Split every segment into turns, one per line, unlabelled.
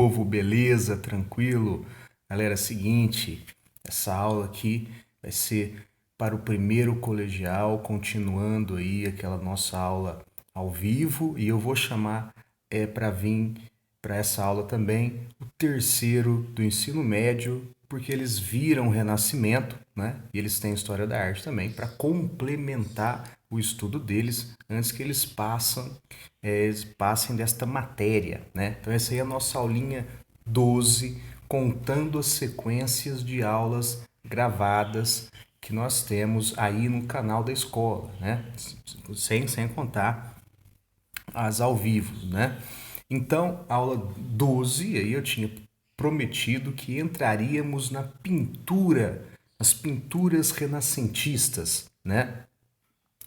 novo, beleza? Tranquilo? Galera, é o seguinte, essa aula aqui vai ser para o primeiro colegial, continuando aí aquela nossa aula ao vivo, e eu vou chamar para vir para essa aula também o terceiro do ensino médio, porque eles viram o Renascimento, né? E eles têm História da Arte também, para complementar o estudo deles antes que eles passem desta matéria, né? Então essa aí é a nossa aulinha 12, contando as sequências de aulas gravadas que nós temos aí no canal da escola, né? Sem contar as ao vivo, né? Então, aula 12, aí eu tinha prometido que entraríamos na pintura, nas pinturas renascentistas, né?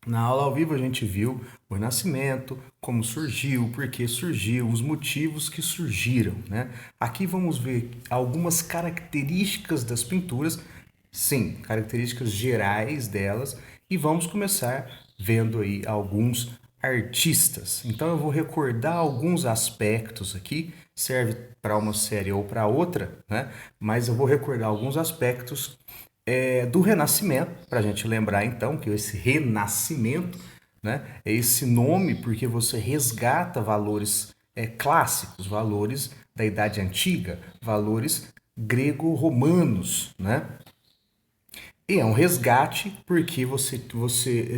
Na aula ao vivo a gente viu o Renascimento, como surgiu, por que surgiu, os motivos que surgiram, né? Aqui vamos ver algumas características das pinturas, sim, características gerais delas, e vamos começar vendo aí alguns artistas. Então eu vou recordar alguns aspectos aqui, serve para uma série ou para outra, né? Mas eu vou recordar alguns aspectos do Renascimento, para a gente lembrar então que esse Renascimento, né, é esse nome porque você resgata valores clássicos, valores da Idade Antiga, valores grego-romanos, né? E é um resgate porque você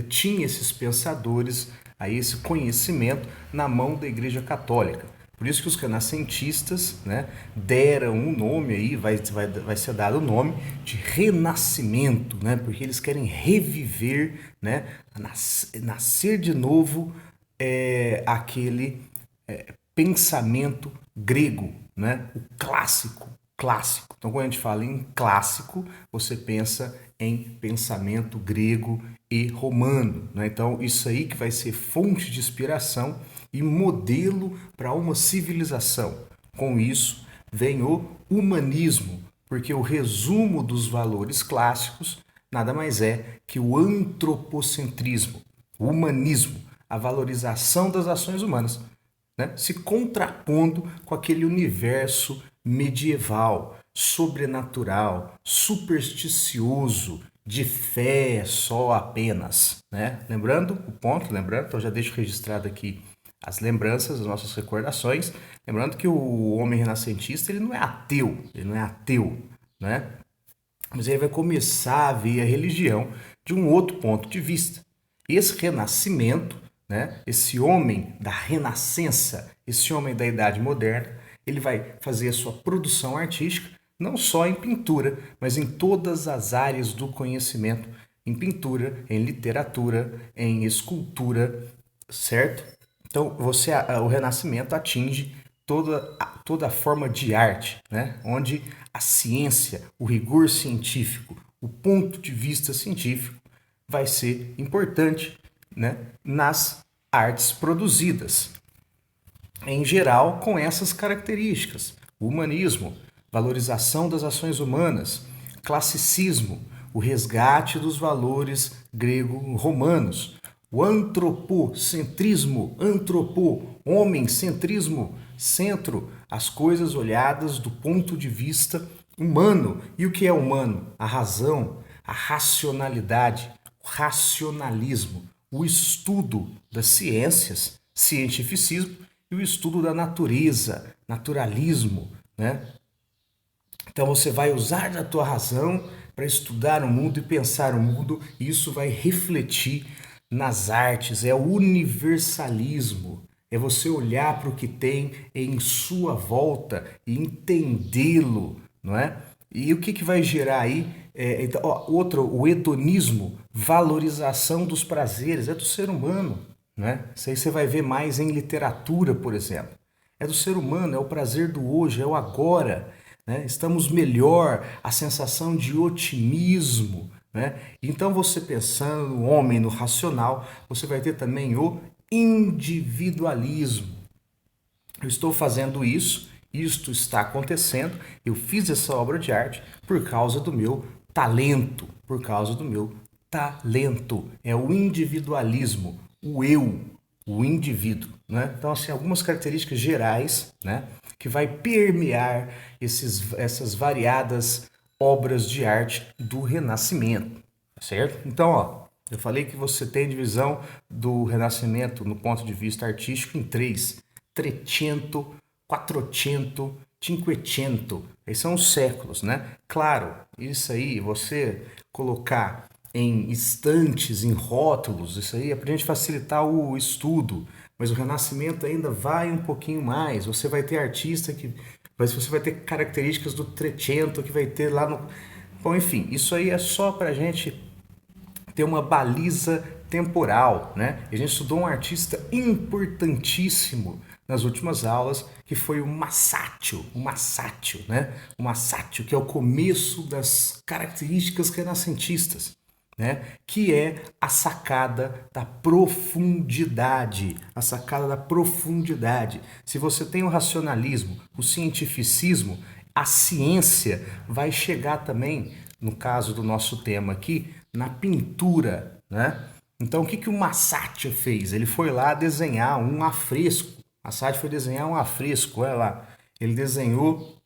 tinha esses pensadores, aí esse conhecimento na mão da Igreja Católica. Por isso que os renascentistas, né, deram um nome aí, vai ser dado o nome de renascimento, né, porque eles querem reviver, né, nascer de novo aquele pensamento grego, né, o clássico, clássico. Então, quando a gente fala em clássico, você pensa em pensamento grego e romano, né? Então, isso aí que vai ser fonte de inspiração e modelo para uma civilização. Com isso, vem o humanismo, porque o resumo dos valores clássicos nada mais é que o antropocentrismo, o humanismo, a valorização das ações humanas, né? Se contrapondo com aquele universo medieval, sobrenatural, supersticioso, de fé só apenas, né? Lembrando o ponto, lembrando, então já deixo registrado aqui as lembranças, as nossas recordações, lembrando que o homem renascentista ele não é ateu, né? Mas ele vai começar a ver a religião de um outro ponto de vista. Esse renascimento, né, esse homem da renascença, esse homem da Idade Moderna, ele vai fazer a sua produção artística não só em pintura, mas em todas as áreas do conhecimento, em pintura, em literatura, em escultura, certo? Então, o Renascimento atinge toda a forma de arte, né? Onde a ciência, o rigor científico, o ponto de vista científico vai ser importante, né? Nas artes produzidas. Em geral, com essas características: o humanismo, valorização das ações humanas, classicismo, o resgate dos valores grego-romanos, o antropocentrismo, homem-centrismo, centro, as coisas olhadas do ponto de vista humano. E o que é humano? A razão, a racionalidade, o racionalismo, o estudo das ciências, cientificismo, e o estudo da natureza, naturalismo, né? Então você vai usar da tua razão para estudar o mundo e pensar o mundo, e isso vai refletir nas artes, é o universalismo, é você olhar para o que tem em sua volta e entendê-lo, não é? E o que vai gerar aí? Então, o hedonismo, valorização dos prazeres, é do ser humano, né? Isso aí você vai ver mais em literatura, por exemplo. É do ser humano, é o prazer do hoje, é o agora, né? Estamos melhor, a sensação de otimismo, né? Então você pensando no homem, no racional, você vai ter também o individualismo. Eu estou fazendo isso, isto está acontecendo, eu fiz essa obra de arte por causa do meu talento, por causa do meu talento. É o individualismo, o eu, o indivíduo, né? Então, assim, algumas características gerais, né, que vai permear essas variadas obras de arte do Renascimento, tá certo? Então, ó, eu falei que você tem divisão do Renascimento no ponto de vista artístico em três: Trecento, Quattrocento, Cinquecento. Esses são os séculos, né? Claro, isso aí, você colocar em estantes, em rótulos, isso aí é para a gente facilitar o estudo, mas o Renascimento ainda vai um pouquinho mais. Você vai ter artista que... Mas você vai ter características do Trecento que vai ter lá no... Bom, enfim, isso aí é só para a gente ter uma baliza temporal, né? A gente estudou um artista importantíssimo nas últimas aulas, que foi o Masaccio, né? O Masaccio, que é o começo das características renascentistas, né? Que é a sacada da profundidade, a sacada da profundidade. Se você tem o racionalismo, o cientificismo, a ciência vai chegar também, no caso do nosso tema aqui, na pintura, né? Então, o que o Masaccio fez? Ele foi lá desenhar um afresco. Masaccio foi desenhar um afresco, olha lá. Ele desenhou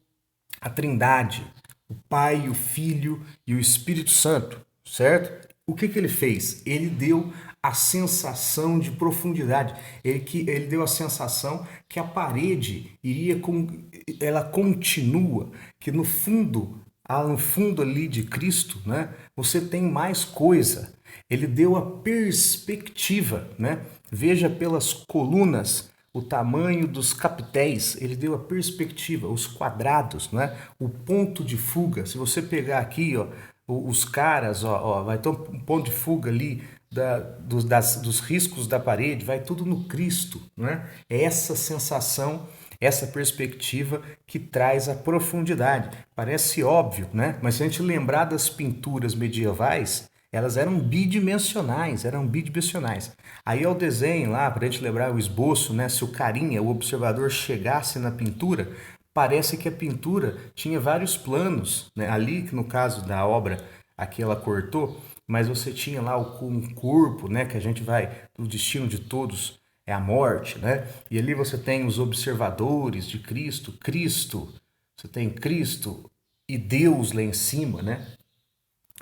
a Trindade, o Pai, o Filho e o Espírito Santo, certo? O que ele fez? Ele deu a sensação de profundidade. Ele deu a sensação que a parede ela continua, que no fundo ali de Cristo, né, você tem mais coisa. Ele deu a perspectiva, né? Veja pelas colunas o tamanho dos capitéis, ele deu a perspectiva, os quadrados, né? O ponto de fuga. Se você pegar aqui, ó, os caras, ó, vai ter um ponto de fuga ali dos riscos da parede, vai tudo no Cristo, né? É essa sensação, essa perspectiva que traz a profundidade. Parece óbvio, né? Mas se a gente lembrar das pinturas medievais, elas eram bidimensionais. Aí ao desenho lá, para a gente lembrar o esboço, né? Se o carinha, o observador, chegasse na pintura, parece que a pintura tinha vários planos, né? Ali, no caso da obra, aqui ela cortou, mas você tinha lá um corpo, né? Que a gente vai, o destino de todos é a morte, né? E ali você tem os observadores de Cristo, você tem Cristo e Deus lá em cima, né?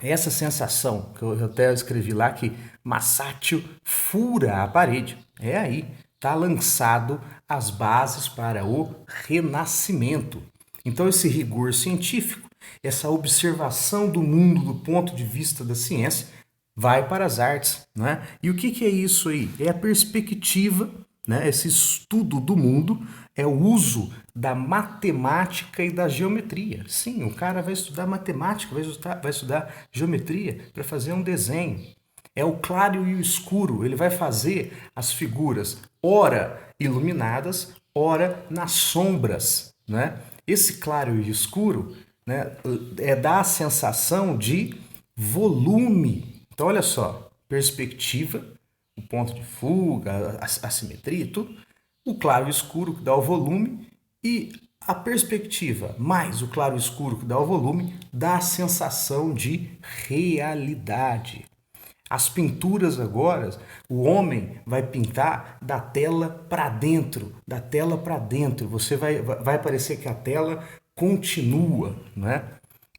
Essa sensação que eu até escrevi lá, que Masaccio fura a parede, é aí, está lançado as bases para o Renascimento. Então esse rigor científico, essa observação do mundo do ponto de vista da ciência, vai para as artes, né? E o que é isso aí? É a perspectiva, né? Esse estudo do mundo é o uso da matemática e da geometria. Sim, o cara vai estudar matemática, vai estudar geometria para fazer um desenho. É o claro e o escuro. Ele vai fazer as figuras ora iluminadas, ora nas sombras, né? Esse claro e escuro, né, dá a sensação de volume. Então, olha só, perspectiva, o ponto de fuga, a simetria, tudo. O claro e escuro que dá o volume e a perspectiva mais o claro e escuro que dá o volume dá a sensação de realidade. As pinturas agora, o homem vai pintar da tela para dentro, da tela para dentro. Você vai parecer que a tela continua, né?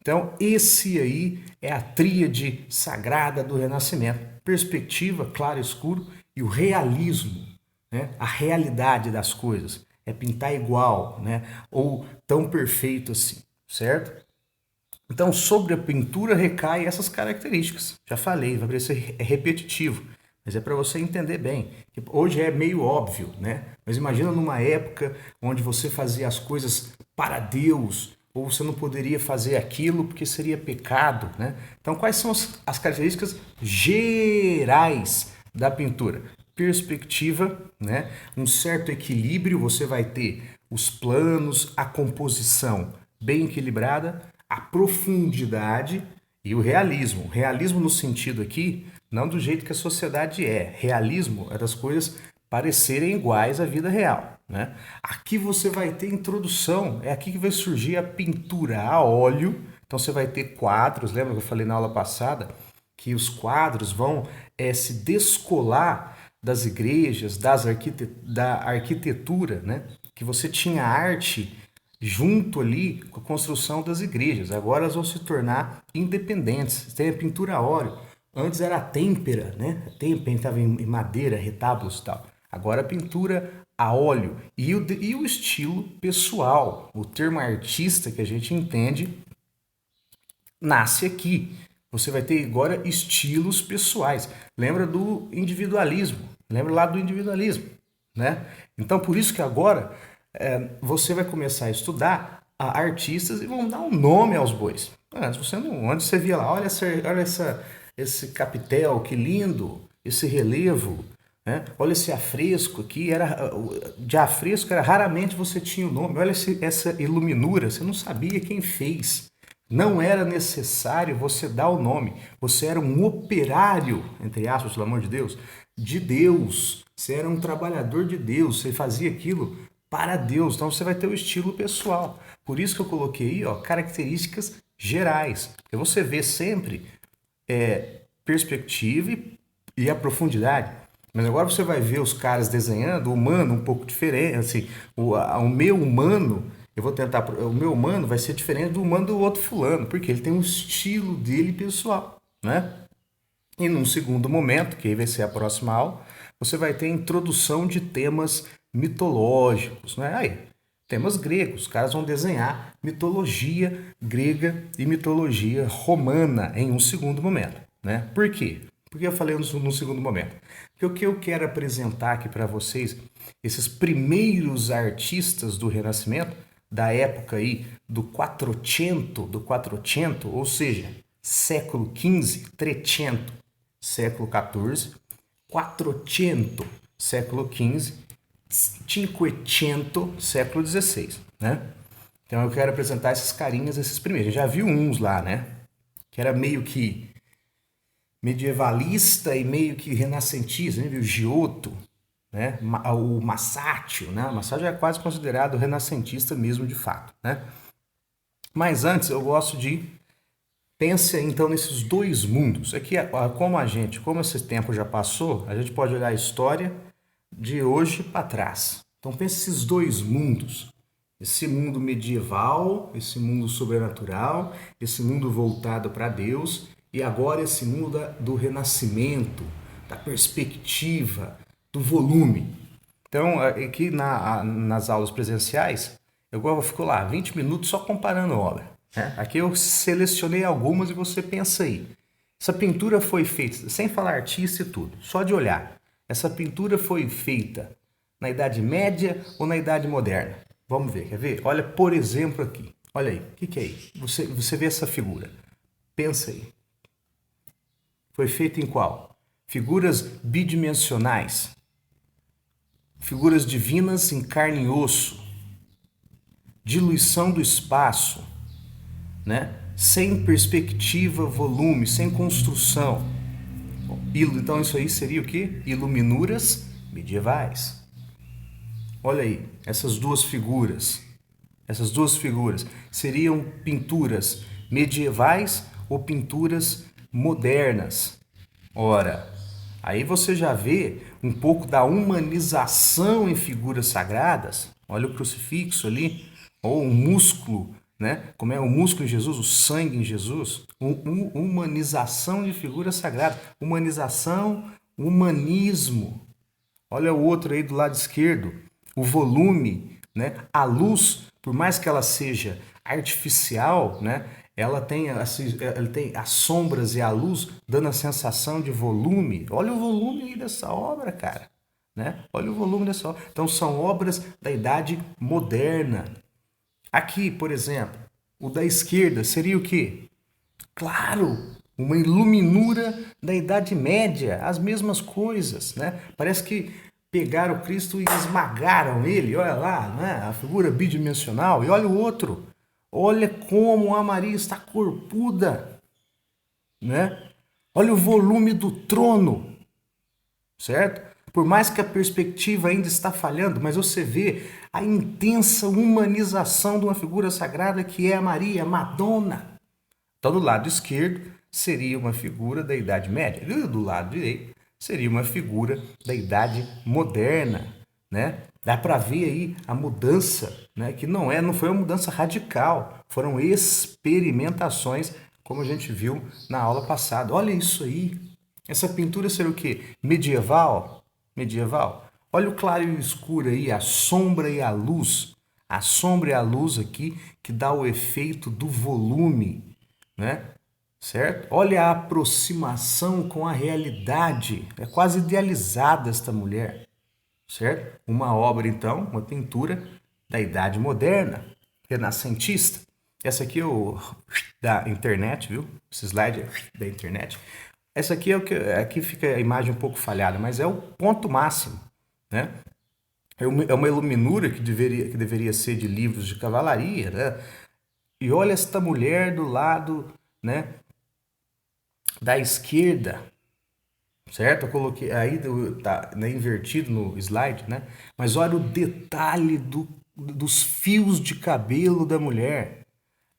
Então, esse aí é a tríade sagrada do Renascimento. Perspectiva, claro e escuro, e o realismo, né? A realidade das coisas. É pintar igual, né? Ou tão perfeito assim, certo? Então, sobre a pintura recai essas características. Já falei, vai parecer repetitivo, mas é para você entender bem. Hoje é meio óbvio, né? Mas imagina numa época onde você fazia as coisas para Deus, ou você não poderia fazer aquilo porque seria pecado, né? Então, quais são as características gerais da pintura? Perspectiva, né? Um certo equilíbrio, você vai ter os planos, a composição bem equilibrada, a profundidade e o realismo. O realismo no sentido aqui, não do jeito que a sociedade é. Realismo é das coisas parecerem iguais à vida real, né? Aqui você vai ter introdução, é aqui que vai surgir a pintura a óleo. Então você vai ter quadros, lembra que eu falei na aula passada? Que os quadros vão se descolar das igrejas, da arquitetura, né? Que você tinha arte junto ali com a construção das igrejas. Agora elas vão se tornar independentes. Tem a pintura a óleo. Antes era a têmpera, né? A têmpera estava em madeira, retábulos e tal. Agora a pintura a óleo. E o estilo pessoal, o termo artista que a gente entende, nasce aqui. Você vai ter agora estilos pessoais. Lembra do individualismo? Lembra lá do individualismo, né? Então, por isso que agora você vai começar a estudar artistas e vão dar um nome aos bois. Antes você via lá, esse capitel, que lindo, esse relevo, né? Olha esse afresco aqui, de afresco era raramente você tinha o nome. Olha essa iluminura, você não sabia quem fez. Não era necessário você dar o nome. Você era um operário, entre aspas, pelo amor de Deus, de Deus. Você era um trabalhador de Deus. Você fazia aquilo para Deus. Então você vai ter o estilo pessoal. Por isso que eu coloquei aí, ó, características gerais. Porque você vê sempre perspectiva e a profundidade. Mas agora você vai ver os caras desenhando o humano um pouco diferente. Assim, o meu humano, eu vou tentar. O meu humano vai ser diferente do humano do outro fulano, porque ele tem um estilo dele pessoal, né? E num segundo momento, que aí vai ser a próxima aula, você vai ter a introdução de temas mitológicos, né? Aí, temas gregos, os caras vão desenhar mitologia grega e mitologia romana em um segundo momento, né? Por quê? Por que eu falei no segundo momento? Porque o que eu quero apresentar aqui para vocês, esses primeiros artistas do Renascimento, da época aí do Quattrocento, ou seja, século XV, Trecento, século XIV, Quattrocento, século XV, Cinquecento, século XVI, né? Então eu quero apresentar esses carinhas, esses primeiros. Já viu uns lá, né? Que era meio que medievalista e meio que renascentista, né? Viu? Giotto, né? O Masaccio, né? O Masaccio é quase considerado renascentista mesmo de fato, né? Mas antes eu gosto de pense então nesses dois mundos. Aqui, como esse tempo já passou, a gente pode olhar a história de hoje para trás. Então pense esses dois mundos. Esse mundo medieval, esse mundo sobrenatural, esse mundo voltado para Deus e agora esse mundo do renascimento, da perspectiva, do volume. Então, aqui nas aulas presenciais, eu fico lá 20 minutos só comparando obra. Né? Aqui eu selecionei algumas e você pensa aí. Essa pintura foi feita, sem falar artista e tudo, só de olhar. Essa pintura foi feita na Idade Média ou na Idade Moderna? Vamos ver, quer ver? Olha, por exemplo, aqui. Olha aí, o que é isso? Você vê essa figura. Pensa aí. Foi feita em qual? Figuras bidimensionais. Figuras divinas em carne e osso. Diluição do espaço, né? Sem perspectiva, volume, sem construção. Então isso aí seria o quê? Iluminuras medievais. Olha aí, essas duas figuras seriam pinturas medievais ou pinturas modernas? Ora, aí você já vê um pouco da humanização em figuras sagradas. Olha o crucifixo ali, ou o músculo, né? Como é o músculo em Jesus, o sangue em Jesus. Humanização de figuras sagradas. Humanização, humanismo. Olha o outro aí do lado esquerdo, o volume, né? A luz, por mais que ela seja artificial, né? Ela tem as sombras e a luz dando a sensação de volume. Olha o volume aí dessa obra, cara. Né? Olha o volume dessa obra. Então são obras da Idade Moderna. Aqui, por exemplo, o da esquerda seria o quê? Claro, uma iluminura da Idade Média, as mesmas coisas, né? Parece que pegaram Cristo e esmagaram ele, olha lá, né? A figura bidimensional, e olha o outro, olha como a Maria está corpuda, né? Olha o volume do trono, certo? Por mais que a perspectiva ainda está falhando, mas você vê a intensa humanização de uma figura sagrada que é a Maria, a Madonna. Então, do lado esquerdo seria uma figura da Idade Média, e do lado direito seria uma figura da Idade Moderna. né? Dá para ver aí a mudança, né? Que não foi uma mudança radical, foram experimentações, como a gente viu na aula passada. Olha isso aí. Essa pintura será o quê? Medieval? Medieval. Olha o claro e o escuro aí, a sombra e a luz. A sombra e a luz aqui que dá o efeito do volume, né? Certo? Olha a aproximação com a realidade. É quase idealizada esta mulher, certo? Uma obra, então, uma pintura da Idade Moderna, renascentista. Essa aqui é o da internet, viu? Esse slide é da internet. Essa aqui é o que aqui fica a imagem um pouco falhada, mas é o ponto máximo, né? É uma iluminura que deveria ser de livros de cavalaria, né? E olha esta mulher do lado, né, da esquerda, certo? Eu coloquei aí, tá, né, invertido no slide, né? Mas olha o detalhe dos fios de cabelo da mulher.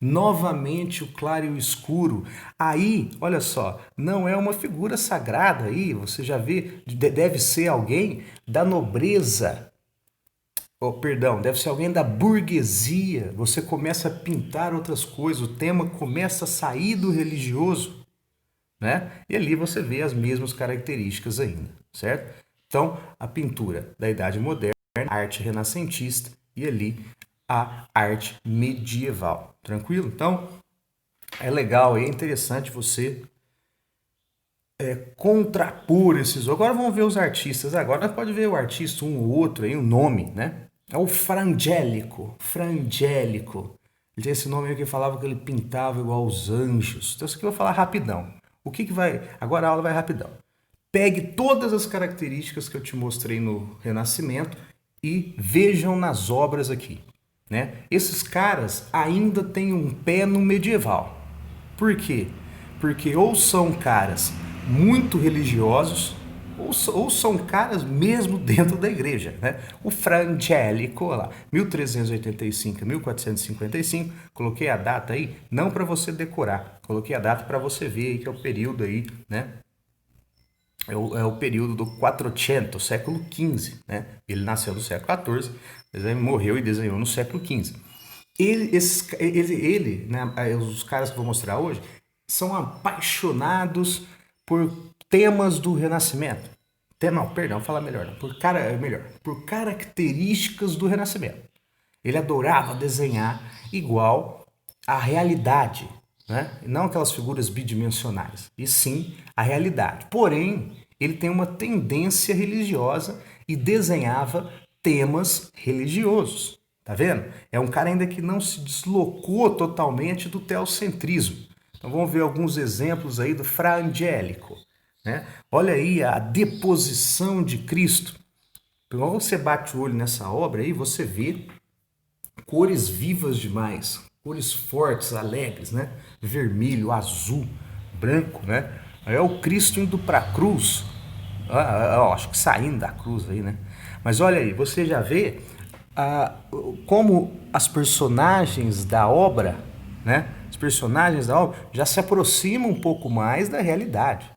Novamente o claro e o escuro. Aí, olha só, não é uma figura sagrada aí, você já vê, deve ser alguém da nobreza. Oh, perdão, deve ser alguém da burguesia. Você começa a pintar outras coisas, o tema começa a sair do religioso, né? E ali você vê as mesmas características ainda, certo? Então, a pintura da Idade Moderna, a arte renascentista e ali a arte medieval. Tranquilo? Então, é legal, é interessante você contrapor esses. Agora vamos ver os artistas. Agora pode ver o artista, um ou outro aí, o nome, né? É o Frangélico. Frangélico. Ele tem esse nome aí que falava que ele pintava igual os anjos. Então, isso aqui eu vou falar rapidão. O que vai. Agora a aula vai rapidão. Pegue todas as características que eu te mostrei no Renascimento e vejam nas obras aqui, né? Esses caras ainda têm um pé no medieval. Por quê? Porque ou são caras muito religiosos, ou são caras mesmo dentro da igreja, né? O Frangélico, lá, 1385 a 1455, coloquei a data aí, não para você decorar, coloquei a data para você ver aí que é o período aí, né? É o período do 400, século XV, né? Ele nasceu no século XIV, mas ele morreu e desenhou no século XV. Né, os caras que eu vou mostrar hoje, são apaixonados por temas do Renascimento. Não, perdão, falar melhor, não. Por características do Renascimento. Ele adorava desenhar igual à realidade, né? Não aquelas figuras bidimensionais, e sim a realidade. Porém, ele tem uma tendência religiosa e desenhava temas religiosos. Tá vendo? É um cara ainda que não se deslocou totalmente do teocentrismo. Então vamos ver alguns exemplos aí do Fra Angélico, né? Olha aí a deposição de Cristo. Quando você bate o olho nessa obra aí, você vê cores vivas demais, cores fortes, alegres, né? Vermelho, azul, branco, né? Aí é o Cristo indo para a cruz, acho que saindo da cruz aí, né? Mas olha aí, você já vê como as personagens da obra, né? Os personagens da obra já se aproximam um pouco mais da realidade,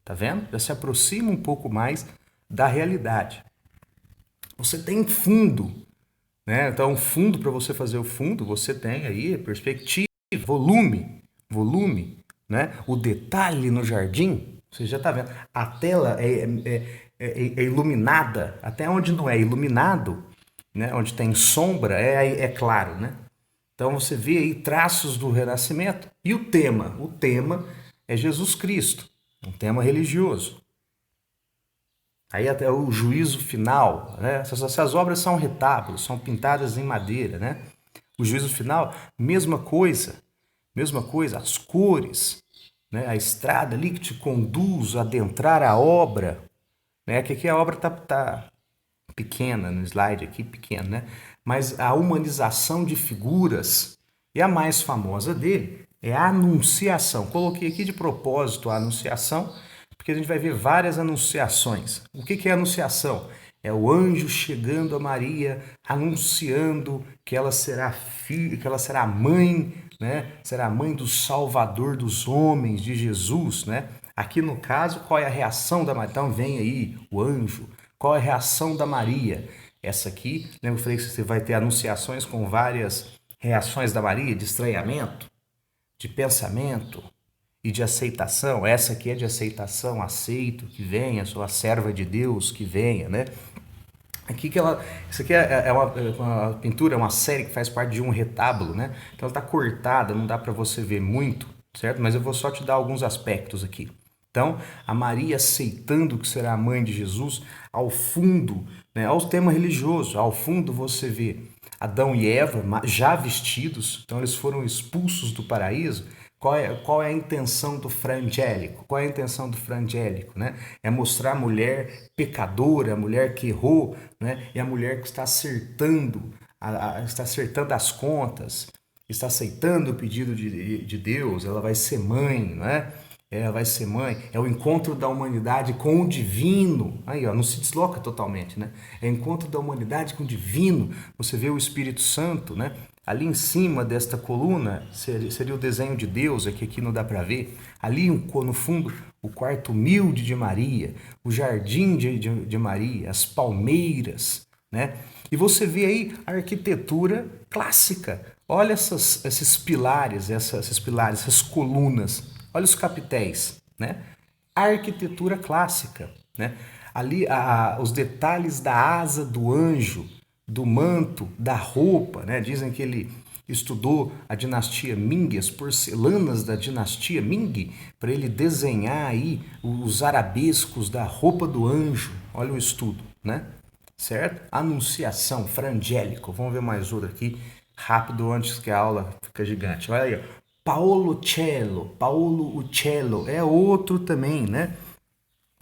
tá vendo? Já se aproximam um pouco mais da realidade. Você tem fundo, né? Então, fundo, para você fazer o fundo, você tem aí perspectiva, volume, né? O detalhe no jardim, você já está vendo. A tela é iluminada, até onde não é iluminado, né? Onde tem sombra, é claro, né? Então você vê aí traços do Renascimento. E o tema é Jesus Cristo, um tema religioso. Aí até o juízo final, né? Essas obras são retábulos, são pintadas em madeira, né? O juízo final, mesma coisa, as cores, né? A estrada ali que te conduz a adentrar a obra, né? Que aqui a obra tá pequena no slide aqui, pequena, né? Mas a humanização de figuras, e a mais famosa dele é a Anunciação. Coloquei aqui de propósito a Anunciação, porque a gente vai ver várias anunciações. O que é anunciação? É o anjo chegando a Maria, anunciando que ela será filha, que ela será mãe, né? Será a mãe do Salvador dos homens, de Jesus, né? Aqui no caso, qual é a reação da Maria? Então vem aí o anjo Qual é a reação da Maria? Essa aqui, lembra que eu falei que você vai ter anunciações com várias reações da Maria, de estranhamento, de pensamento e de aceitação. Essa aqui é de aceitação, aceito que venha, sou a serva de Deus, que venha, né? Aqui que ela, isso aqui é uma pintura, é uma série que faz parte de um retábulo, né? Então ela está cortada, não dá para você ver muito, certo? Mas eu vou só te dar alguns aspectos aqui. Então, a Maria aceitando que será a mãe de Jesus, ao fundo, né, ao tema religioso, ao fundo você vê Adão e Eva já vestidos, então eles foram expulsos do paraíso. Qual é a intenção do frangélico? Qual é a intenção do frangélico? Né? É mostrar a mulher pecadora, a mulher que errou, né? E a mulher que está acertando, está acertando as contas, está aceitando o pedido de Deus, ela vai ser mãe, não é? Ela vai ser mãe, é o encontro da humanidade com o divino. Aí, ó, não se desloca totalmente, né? É o encontro da humanidade com o divino. Você vê o Espírito Santo, né? Ali em cima desta coluna seria o desenho de Deus, é que aqui não dá para ver. Ali no fundo, o quarto humilde de Maria, o jardim de Maria, as palmeiras, né? E você vê aí a arquitetura clássica. Olha esses pilares, essas colunas. Olha os capitéis, né? A arquitetura clássica, né? Ali os detalhes da asa do anjo, do manto, da roupa, né? Dizem que ele estudou a dinastia Ming, as porcelanas da dinastia Ming, para ele desenhar aí os arabescos da roupa do anjo. Olha o estudo, né? Certo? Anunciação, frangélico. Vamos ver mais outro aqui, rápido, antes que a aula fica gigante. Olha aí, ó. Paolo Uccello é outro também, né?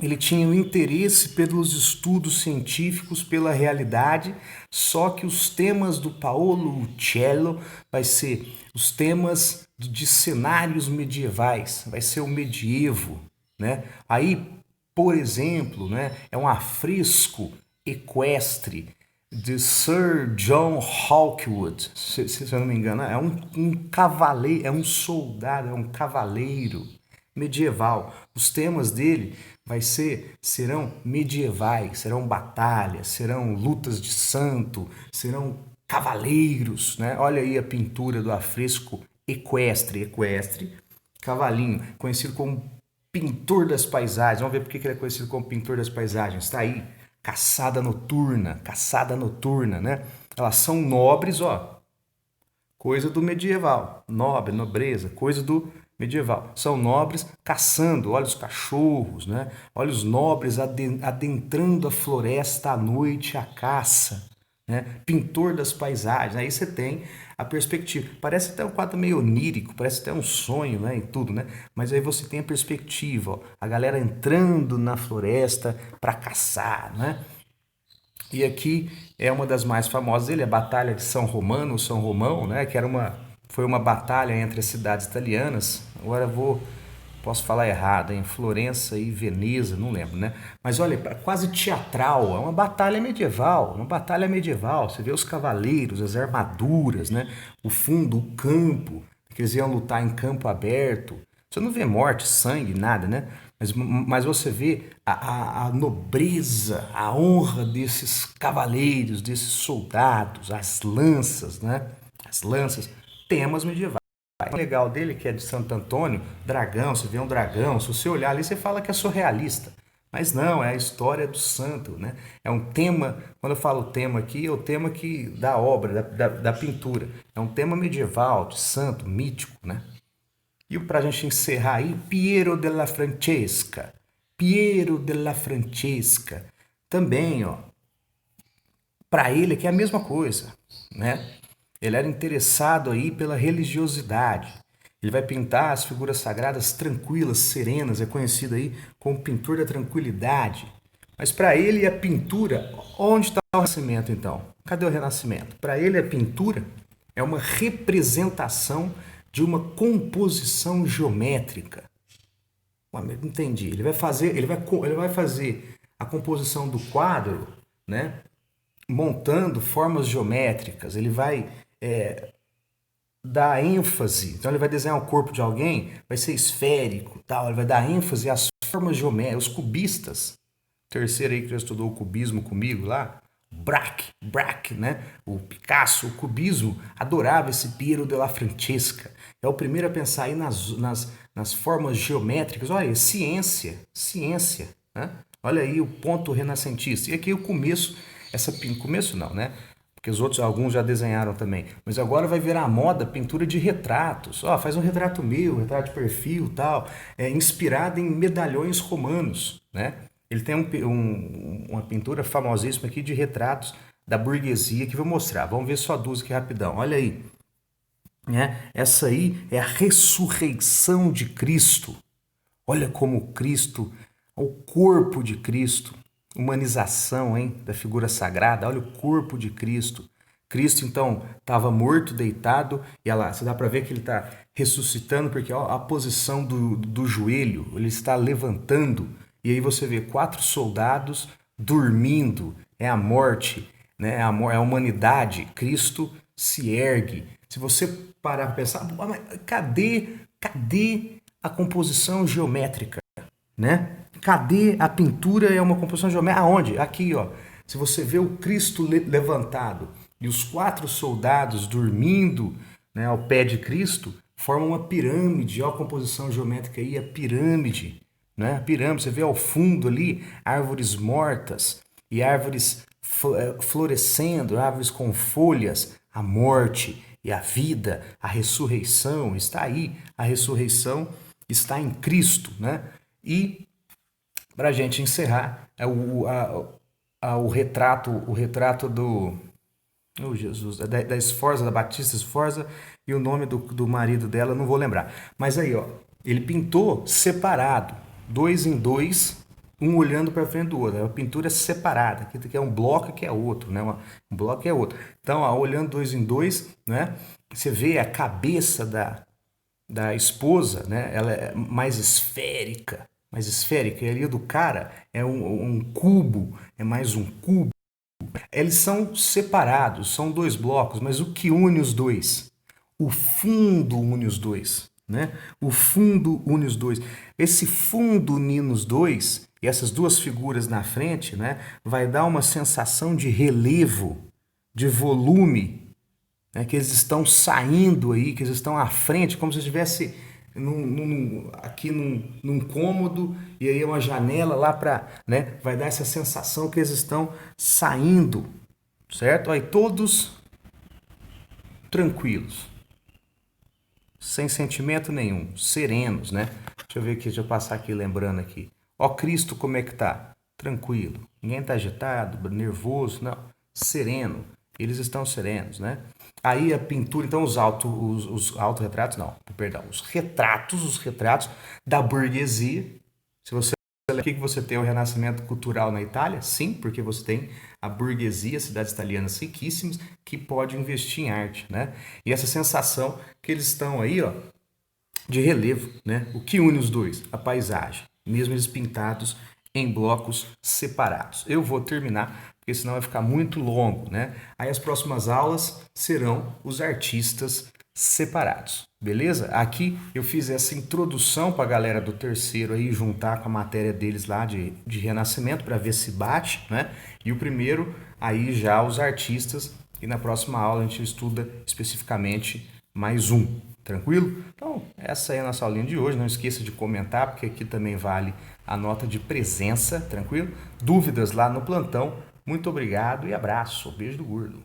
Ele tinha um interesse pelos estudos científicos, pela realidade, só que os temas do Paolo Uccello vai ser os temas de cenários medievais, vai ser o medievo, né? Aí, por exemplo, né, é um afresco equestre de Sir John Hawkwood, se eu não me engano, é um cavaleiro, é um soldado, é um cavaleiro medieval. Os temas dele serão medievais, serão batalhas, serão lutas de santo, serão cavaleiros, né? Olha aí a pintura do afresco equestre, cavalinho, conhecido como pintor das paisagens. Vamos ver por que ele é conhecido como pintor das paisagens. Está aí, caçada noturna, né? Elas são nobres, ó, coisa do medieval, nobre, nobreza, coisa do medieval. São nobres caçando, olha os cachorros, né? Olha os nobres adentrando a floresta à noite à caça, né? Pintor das paisagens. Aí você tem a perspectiva. Parece até um quadro meio onírico, parece até um sonho, né? E tudo, né? Mas aí você tem a perspectiva, ó, a galera entrando na floresta para caçar, né? E aqui é uma das mais famosas dele, a Batalha de São Romano, São Romão, né? Que foi uma batalha entre as cidades italianas. Agora posso falar errado, em Florença e Veneza, não lembro, né? Mas olha, quase teatral, é uma batalha medieval, Você vê os cavaleiros, as armaduras, né? O fundo, o campo, que eles iam lutar em campo aberto. Você não vê morte, sangue, nada, né? Mas você vê a nobreza, a honra desses cavaleiros, desses soldados, as lanças, né? As lanças, temas medievais. O legal dele, que é de Santo Antônio, dragão, você vê um dragão, se você olhar ali, você fala que é surrealista. Mas não, é a história do santo, né? É um tema, quando eu falo tema aqui, é o tema da obra, da pintura. É um tema medieval, de santo, mítico, né? E para a gente encerrar aí, Piero della Francesca. Também, ó, para ele que é a mesma coisa, né? Ele era interessado aí pela religiosidade. Ele vai pintar as figuras sagradas tranquilas, serenas, é conhecido aí como pintor da tranquilidade. Mas para ele a pintura, onde está o Renascimento então? Cadê o Renascimento? Para ele a pintura é uma representação de uma composição geométrica. Não entendi. Ele vai fazer a composição do quadro, né? Montando formas geométricas. Ele vai dar ênfase. Então ele vai desenhar o corpo de alguém, vai ser esférico, tal. Ele vai dar ênfase às formas geométricas, os cubistas. terceiro aí que já estudou o cubismo comigo lá, Braque, né? O Picasso, o cubismo, adorava esse Piero della Francesca. É o primeiro a pensar aí nas formas geométricas. Olha, ciência, né? Olha aí o ponto renascentista. E aqui o começo, começo não, né? Porque os outros, alguns já desenharam também. Mas agora vai virar moda pintura de retratos. Ó, faz um retrato meu, retrato de perfil tal, inspirado em medalhões romanos, né? Ele tem uma pintura famosíssima aqui de retratos da burguesia que eu vou mostrar. Vamos ver só duas aqui rapidão. Olha aí. Né? Essa aí é a ressurreição de Cristo. Olha como Cristo, o corpo de Cristo, humanização, hein, da figura sagrada. Olha o corpo de Cristo. Cristo, então, estava morto, deitado, e olha lá, você dá para ver que ele está ressuscitando, porque ó, a posição do joelho, ele está levantando, e aí você vê 4 soldados dormindo, é a morte, né? É a humanidade. Cristo se ergue. Se você parar para pensar, mas cadê a composição geométrica, né? Cadê a pintura? É uma composição geométrica. Aonde? Aqui, ó. Se você vê o Cristo levantado e os 4 soldados dormindo, né, ao pé de Cristo, formam uma pirâmide. Ó, a composição geométrica aí, a pirâmide, né? A pirâmide. Você vê ao fundo ali árvores mortas e árvores florescendo, árvores com folhas, a morte e a vida, a ressurreição está aí. A ressurreição está em Cristo, né? E para a gente encerrar, o retrato do Jesus, da Sforza, da Batista Sforza, e o nome do marido dela, não vou lembrar. Mas aí, ó, ele pintou separado, 2 em 2, um olhando para frente do outro. É uma pintura separada. Aqui é um bloco que é outro, né? Um bloco que é outro. Então, ó, olhando 2 em 2, né? Você vê a cabeça da esposa, né? Ela é mais esférica, e ali do cara é um cubo, é mais um cubo. Eles são separados, são 2 blocos, mas o que une os dois? O fundo une os dois, né? O fundo une os dois. Esse fundo unindo os dois, e essas 2 figuras na frente, né? Vai dar uma sensação de relevo, de volume, né? Que eles estão saindo aí, que eles estão à frente, como se estivesse aqui num cômodo, e aí uma janela lá para, né, vai dar essa sensação que eles estão saindo, certo? Aí todos tranquilos, sem sentimento nenhum, serenos, né? Deixa eu ver aqui, deixa eu passar aqui lembrando aqui. Ó Cristo, como é que tá? Tranquilo. Ninguém tá agitado, nervoso, não. Sereno. Eles estão serenos, né? Aí a pintura, então os autorretratos, não, perdão, os retratos da burguesia. Se você olha aqui que você tem o renascimento cultural na Itália, sim, porque você tem a burguesia, cidades italianas riquíssimas, que pode investir em arte, né? E essa sensação que eles estão aí, ó, de relevo, né? O que une os dois? A paisagem, mesmo eles pintados em blocos separados. Eu vou terminar, porque senão vai ficar muito longo, né? Aí as próximas aulas serão os artistas separados, beleza? Aqui eu fiz essa introdução para a galera do terceiro aí juntar com a matéria deles lá de Renascimento para ver se bate, né? E o primeiro aí já os artistas, e na próxima aula a gente estuda especificamente mais um. Tranquilo? Então, essa é a nossa aulinha de hoje. Não esqueça de comentar, porque aqui também vale a nota de presença, tranquilo? Dúvidas lá no plantão. Muito obrigado e abraço. Beijo do gordo.